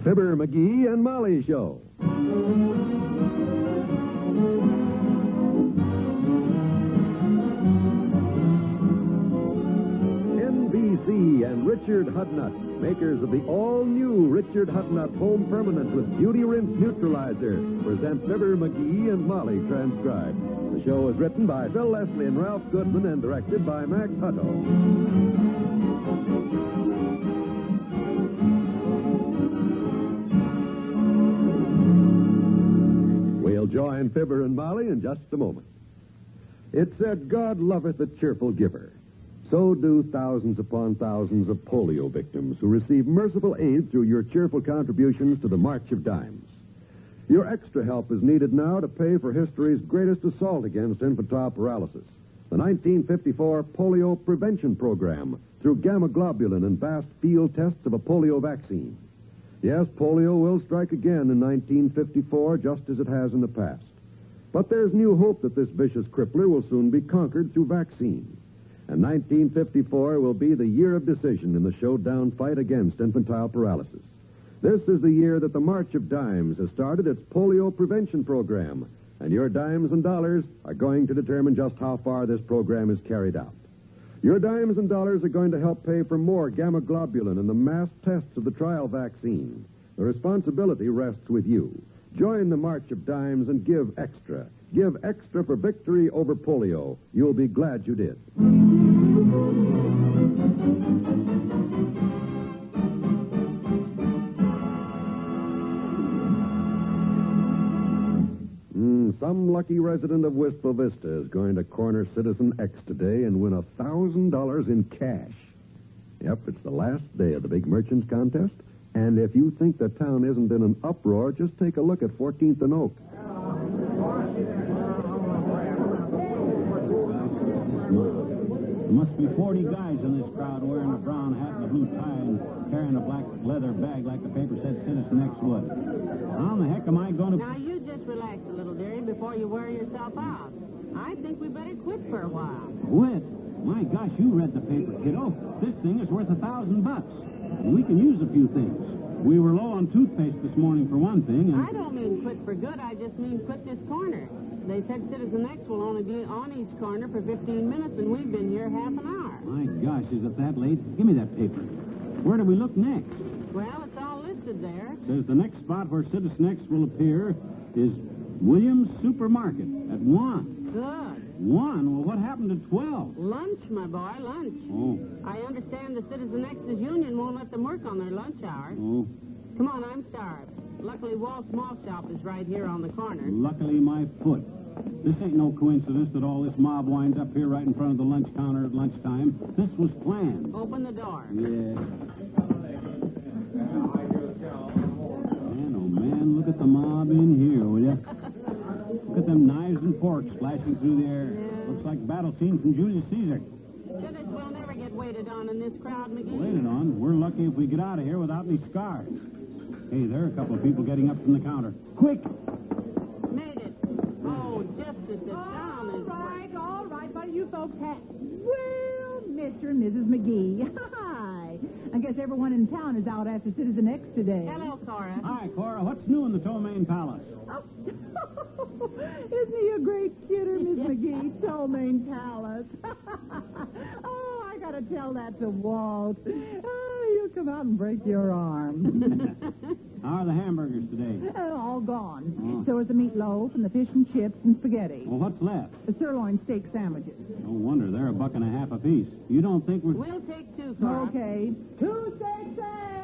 Fibber, McGee, and Molly Show. NBC and Richard Hudnut, makers of the all-new Richard Hudnut Home Permanent with Beauty Rinse Neutralizer, present Fibber, McGee, and Molly transcribed. The show is written by Phil Leslie and Ralph Goodman and directed by Max Hutto. We'll join Fibber and Molly in just a moment. It said, God loveth a cheerful giver. So do thousands upon thousands of polio victims who receive merciful aid through your cheerful contributions to the March of Dimes. Your extra help is needed now to pay for history's greatest assault against infantile paralysis, the 1954 Polio Prevention Program through gamma globulin and vast field tests of a polio vaccine. Yes, polio will strike again in 1954, just as it has in the past. But there's new hope that this vicious crippler will soon be conquered through vaccine. And 1954 will be the year of decision in the showdown fight against infantile paralysis. This is the year that the March of Dimes has started its polio prevention program, and your dimes and dollars are going to determine just how far this program is carried out. Your dimes and dollars are going to help pay for more gamma globulin and the mass tests of the trial vaccine. The responsibility rests with you. Join the March of Dimes and give extra. Give extra for victory over polio. You'll be glad you did. Some lucky resident of Wistful Vista is going to corner Citizen X today and win $1,000 in cash. Yep, it's the last day of the big merchants contest, and if you think the town isn't in an uproar, just take a look at 14th and Oak. There must be 40 guys in this crowd wearing a brown hat and a blue tie and carrying a black leather bag like the paper said Citizen X would. How in the heck am I going to... Now, you just relax a little, dearie, before you wear yourself out. I think we better quit for a while. Quit? My gosh, you read the paper, kiddo. This thing is worth $1,000. And we can use a few things. We were low on toothpaste this morning for one thing, and... I don't mean quit for good. I just mean quit this corner. They said Citizen X will only be on each corner for 15 minutes, and we've been here half an hour. My gosh, is it that late? Give me that paper. Where do we look next? Well, it's all listed there. Says the next spot where Citizen X will appear is Williams Supermarket at 1. Good. 1? Well, what happened at 12? Lunch, my boy, lunch. Oh. I understand the Citizen X's union won't let them work on their lunch hour. Oh. Come on, I'm starved. Luckily, Wall's Small Shop is right here on the corner. Luckily, my foot. This ain't no coincidence that all this mob winds up here right in front of the lunch counter at lunchtime. This was planned. Open the door. Yeah. Man, oh, man, look at the mob in here, will you? Look at them knives and forks flashing through the air. Yeah. Looks like battle scene from Julius Caesar. Goodness, we'll never get waited on in this crowd, McGee. Waited on? We're lucky if we get out of here without any scars. Hey, there are a couple of people getting up from the counter. Quick! Made it. Oh, just to sit down is All right. What do you folks have? Well, Mr. and Mrs. McGee. Hi. I guess everyone in town is out after Citizen X today. Hello, Cora. Hi, Cora. What's new in the Ptomaine Palace? Oh. Isn't he a great kidder, Miss McGee? Ptomaine Palace. Oh, I got to tell that to Walt. Oh, you'll come out and break your arm. How are the hamburgers today? All gone. Oh. So is the meatloaf and the fish and chips and spaghetti. Well, what's left? The sirloin steak sandwiches. No wonder. They're $1.50 apiece. You don't think we're... We'll take 2, Cora. Okay. 2 steaks,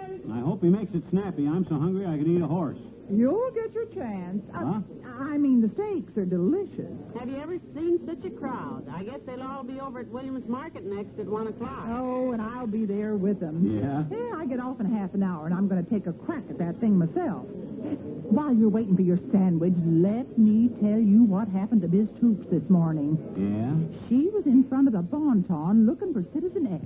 eggs. I hope he makes it snappy. I'm so hungry I could eat a horse. You'll get your chance. Huh? I mean, the steaks are delicious. Have you ever seen such a crowd? I guess they'll all be over at Williams Market next at 1 o'clock. Oh, and I'll be there with them. Yeah? Yeah, I get off in half an hour, and I'm going to take a crack at that thing myself. While you're waiting for your sandwich, let me tell you what happened to Miss Hoops this morning. Yeah? She was in front of the Bon-Ton looking for Citizen X.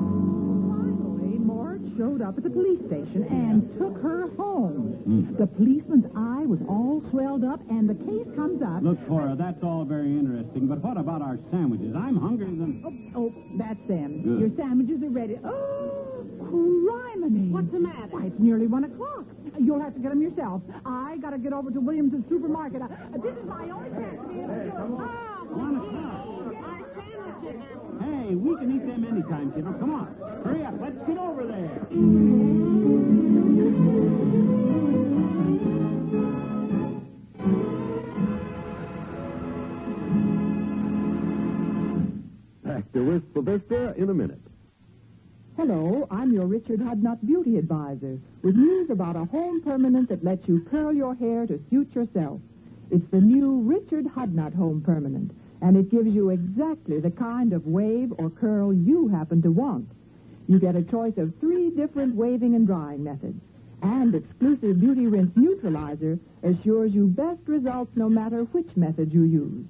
Finally, Mort showed up at the police station and took her home. The policeman's eye was all swelled up, and the case comes up. Look, Cora, that's all very interesting, but what about our sandwiches? I'm hungrier than... Oh, that's them. Good. Your sandwiches are ready. Oh, criminy. What's the matter? Why, it's nearly 1 o'clock. You'll have to get them yourself. I got to get over to Williams' supermarket. This is my only chance to be able to... Our sandwiches are... Hey, we can eat them anytime, kiddo. Come on. Hurry up. Let's get over there. Back to Wistful Vista in a minute. Hello, I'm your Richard Hudnut Beauty Advisor with news about a home permanent that lets you curl your hair to suit yourself. It's the new Richard Hudnut Home Permanent, and it gives you exactly the kind of wave or curl you happen to want. You get a choice of 3 different waving and drying methods, and exclusive Beauty Rinse Neutralizer assures you best results no matter which method you use.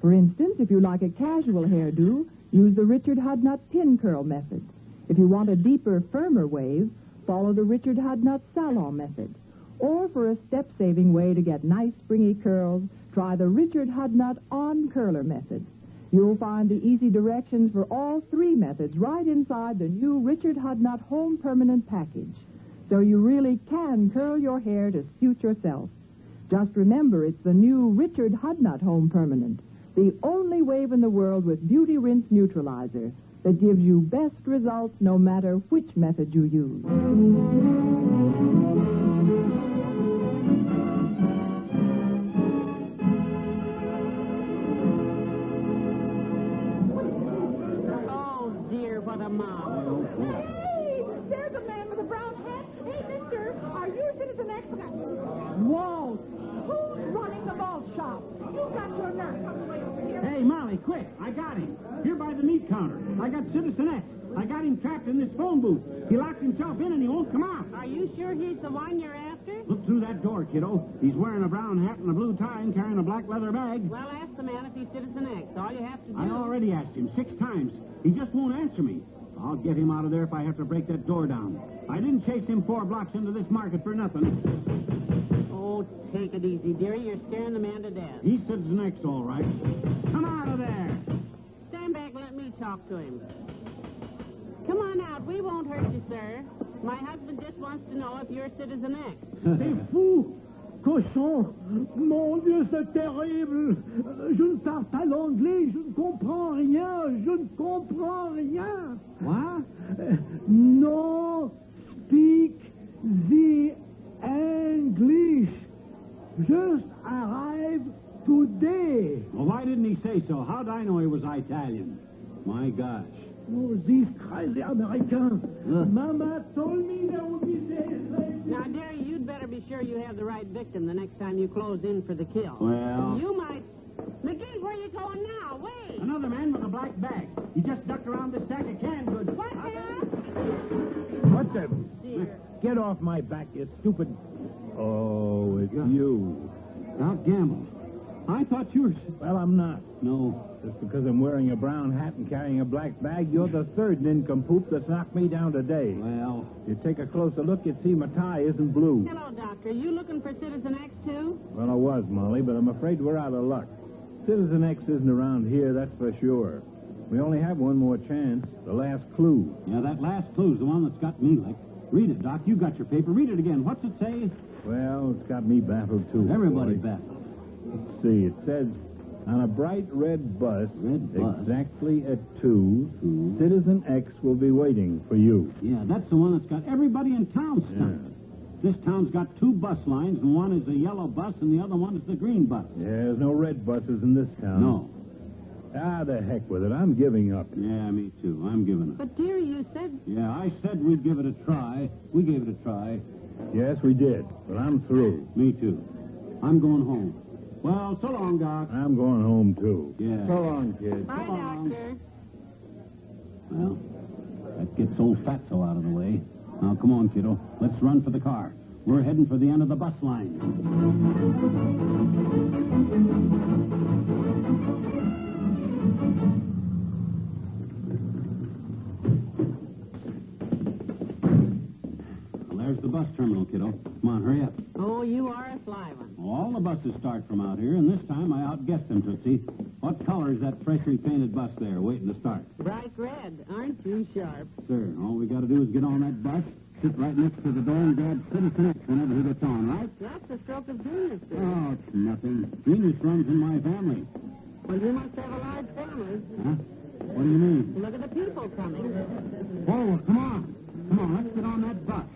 For instance, if you like a casual hairdo, use the Richard Hudnut Pin Curl method. If you want a deeper, firmer wave, follow the Richard Hudnut Salon method. Or for a step-saving way to get nice, springy curls, try the Richard Hudnut On Curler method. You'll find the easy directions for all 3 methods right inside the new Richard Hudnut Home Permanent package. So you really can curl your hair to suit yourself. Just remember, it's the new Richard Hudnut Home Permanent, the only wave in the world with Beauty Rinse Neutralizer that gives you best results no matter which method you use. Oh, dear, what a mob. Hey, there's a man with a brown hat. Hey, mister, are you Citizen X? Walt, who's running the vault shop? You got your nurse on the way over here. Hey, Molly, quick. I got him. Here by the meat counter. I got Citizen X. I got him trapped in this phone booth. He locked himself in and he won't come out. Are you sure he's the one you're after? Look through that door, kiddo. He's wearing a brown hat and a blue tie and carrying a black leather bag. Well, ask the man if he's Citizen X. All you have to do... I already asked him 6 times. He just won't answer me. I'll get him out of there if I have to break that door down. I didn't chase him 4 blocks into this market for nothing. Oh, take it easy, dearie. You're scaring the man to death. He's Citizen X, all right. Come out of there. Stand back and let me talk to him. Come on out. We won't hurt you, sir. My husband just wants to know if you're Citizen X. C'est fou! Cochon! Mon Dieu, c'est terrible! Je ne parle pas l'anglais, je ne comprends rien, je ne comprends rien! What? No speak the English. Just arrived today. Well, why didn't he say so? How'd I know he was Italian? My gosh. Oh, these crazy Americans. Mama told me there would be slaves. Now, dearie, you'd better be sure you have the right victim the next time you close in for the kill. Well... You might... McGee, where are you going now? Wait! Another man with a black bag. He just ducked around this stack of canned goods. What now? What the... Dear. Get off my back, you stupid... Oh, it's you. Out gamble. I thought you were... Well, I'm not. No. Just because I'm wearing a brown hat and carrying a black bag, you're the 3rd nincompoop that's knocked me down today. Well... You take a closer look, you'd see my tie isn't blue. Hello, Doctor. You looking for Citizen X, too? Well, I was, Molly, but I'm afraid we're out of luck. Citizen X isn't around here, that's for sure. We only have one more chance, the last clue. Yeah, that last clue's the one that's got me licked. Read it, Doc. You got your paper. Read it again. What's it say? Well, it's got me baffled, too. Everybody boy. baffled. Let's see, it says, on a bright red bus, exactly at 2, Citizen X will be waiting for you. Yeah, that's the one that's got everybody in town stumped. This town's got 2 bus lines, and one is the yellow bus, and the other one is the green bus. Yeah, there's no red buses in this town. No. Ah, the heck with it. I'm giving up. Yeah, me too. I'm giving up. But, dearie, you said... Yeah, I said we'd give it a try. We gave it a try. Yes, we did, but I'm through. Me too. I'm going home. Well, so long, Doc. I'm going home, too. Yeah. So long, kid. Bye, Doctor. Well, that gets old Fatso out of the way. Now, come on, kiddo. Let's run for the car. We're heading for the end of the bus line. bus terminal, kiddo. Come on, hurry up. Oh, you are a sly one. All the buses start from out here, and this time I outguessed them, Tootsie. What color is that freshly painted bus there waiting to start? Bright red. Aren't you sharp? Sir, all we got to do is get on that bus, sit right next to the door, and grab Citizen X whenever he gets on, right? That's the stroke of genius, sir. Oh, it's nothing. Genius runs in my family. Well, you must have a large family. Huh? What do you mean? Look at the people coming. Oh, come on. Come on, let's get on that bus.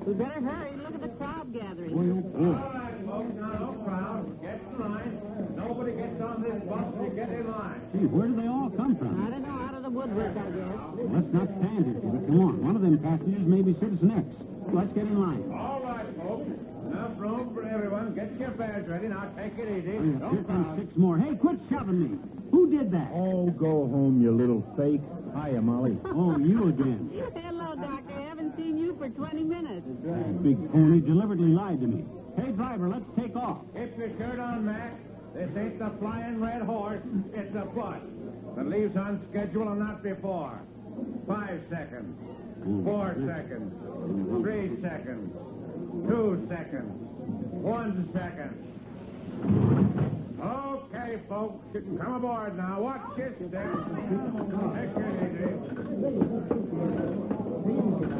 We better hurry. Look at the crowd gathering. Oh. All right, folks, now no crowd. Get in line. Nobody gets on this bus till you get in line. Gee, where do they all come from? I don't know, out of the woodwork, I guess. Well, let's not stand here, kiddo. Come on. One of them passengers may be Citizen X. Let's get in line. All right, folks. Enough room for everyone. Get your bags ready. Now take it easy. No Here come crowd. 6 more. Hey, quit shoving me. Who did that? Oh, go home, you little fake. Hiya, Molly. Oh, you again. Hello, Doctor. I haven't seen you for 20 minutes. That big pony deliberately lied to me. Hey, driver, let's take off. Keep your shirt on, Mac. This ain't the Flying Red Horse. It's a bus that leaves on schedule and not before. 5 seconds. 4 seconds. 3 seconds. 2 seconds. 1 second. Okay, folks, you can come aboard now. Watch your step. Take it easy.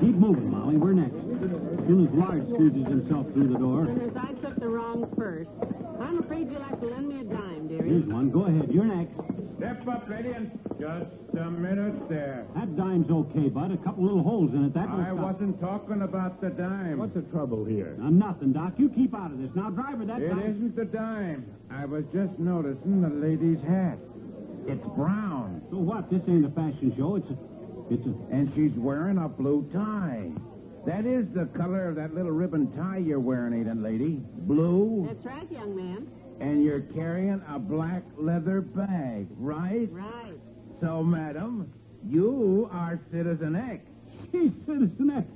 Keep moving, Molly. We're next. As soon as Lard squeezes himself through the door. Goodness, I took the wrong first. I'm afraid you'll have to lend me a dime, dearie. Here's one. Go ahead. You're next. Step up, lady, and just a minute there. That dime's okay, bud. A couple little holes in it. That will I stop. wasn't talking about the dime. What's the trouble here? Nothing, Doc. You keep out of this. Now, driver, that It dime... isn't the dime. I was just noticing the lady's hat. It's brown, So what? This ain't a fashion show. It's a... and she's wearing a blue tie. That is the color of that little ribbon tie you're wearing, ain't it, lady? Blue, That's right, young man. and you're carrying a black leather bag, right? Right. So, madam, you are Citizen X. She's Citizen X.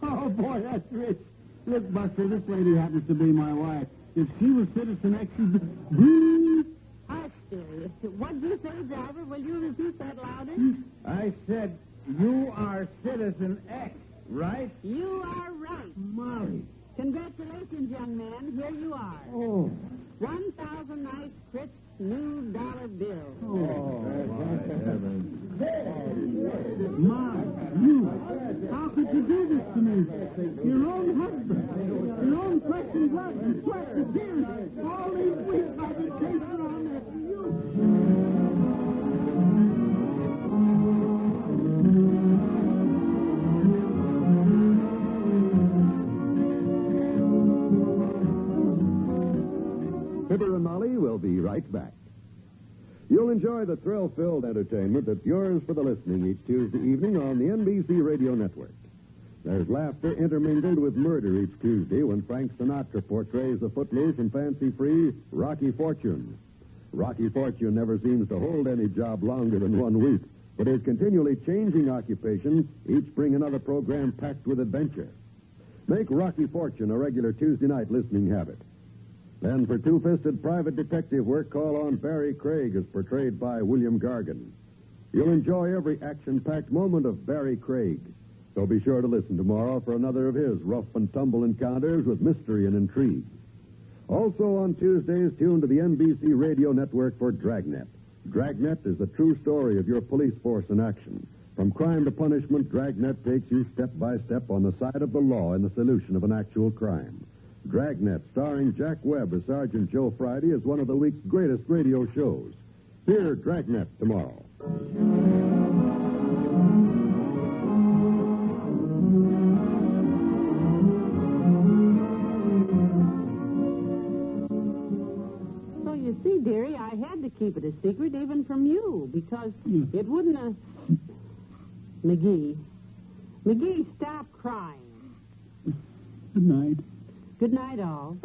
Oh, boy, that's rich. Look, Buster, this lady happens to be my wife. If she was Citizen X, she'd be... Hush, dearie. What'd you say, driver? Will you repeat that louder? I said you are Citizen X, right? You are right. Molly. Congratulations, young man. Here you are. Oh. 1,000 nice, crisp, new dollar bills. My, you. How could you do this to me? Your own husband. Your own flesh and blood and sweat and tears. All these weeks I've been chasing around after you. Fibber and Molly will be right back. You'll enjoy the thrill-filled entertainment that's yours for the listening each Tuesday evening on the NBC Radio Network. There's laughter intermingled with murder each Tuesday when Frank Sinatra portrays the footloose and fancy-free Rocky Fortune. Rocky Fortune never seems to hold any job longer than 1 week, but his continually changing occupations each bring another program packed with adventure. Make Rocky Fortune a regular Tuesday night listening habit. Then for two-fisted private detective work, call on Barry Craig as portrayed by William Gargan. You'll enjoy every action-packed moment of Barry Craig. So be sure to listen tomorrow for another of his rough and tumble encounters with mystery and intrigue. Also on Tuesdays, tune to the NBC Radio Network for Dragnet. Dragnet is the true story of your police force in action. From crime to punishment, Dragnet takes you step by step on the side of the law in the solution of an actual crime. Dragnet, starring Jack Webb as Sergeant Joe Friday, is one of the week's greatest radio shows. Hear Dragnet tomorrow. So you see, dearie, I had to keep it a secret even from you because it wouldn't have... McGee, stop crying. Good night. Good night, all.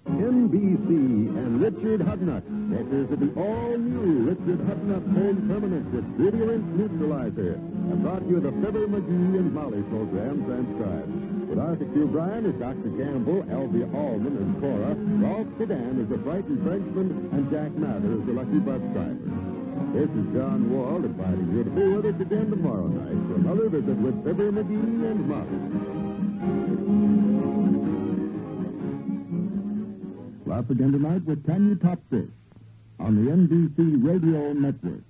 NBC and Richard Hudnut. This is the all-new Richard Hudnut Home Permanent with Video Neutralizer. And brought you the Fibber, McGee, and Molly program transcribed. With Arthur Q. Bryan as Dr. Campbell, Elvia Allman as Cora, Rolf Sedan as the frightened Frenchman, and Jack Mather as the lucky bus driver. This is John Wall inviting you to be with us again tomorrow night for another visit with Fibber, McGee, and Molly. Laugh again tonight with Can You Top This on the NBC Radio Network.